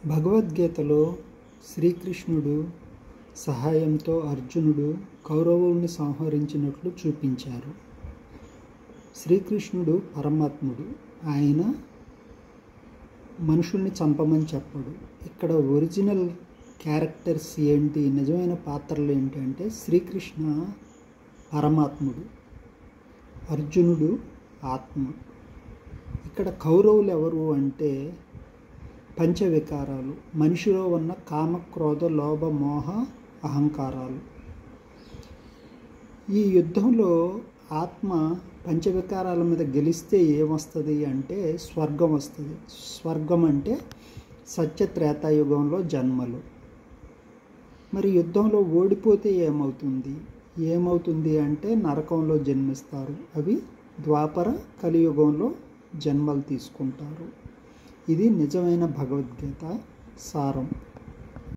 భగవద్గీతలో శ్రీకృష్ణుడు సహాయంతో అర్జునుడు కౌరవుల్ని సంహరించినట్లు చూపించారు. శ్రీకృష్ణుడు పరమాత్ముడు. ఆయన మనుషుల్ని చంపమని చెప్పడు. ఇక్కడ ఒరిజినల్ క్యారెక్టర్స్ ఏంటి, నిజమైన పాత్రలు ఏంటి అంటే శ్రీకృష్ణ పరమాత్ముడు, అర్జునుడు ఆత్మ. ఇక్కడ కౌరవులు ఎవరు అంటే పంచవికారాలు, మనిషిలో ఉన్న కామ, క్రోధ, లోభ, మోహ, అహంకారాలు. ఈ యుద్ధంలో ఆత్మ పంచవికారాల మీద గెలిస్తే ఏమొస్తుంది అంటే స్వర్గం వస్తుంది. స్వర్గం అంటే సత్యత్రేతాయుగంలో జన్మలు. మరి యుద్ధంలో ఓడిపోతే ఏమవుతుంది అంటే నరకంలో జన్మిస్తారు. అవి ద్వాపర కలియుగంలో జన్మలు తీసుకుంటారు. ఇది నిజమైన భగవద్గీత సారం.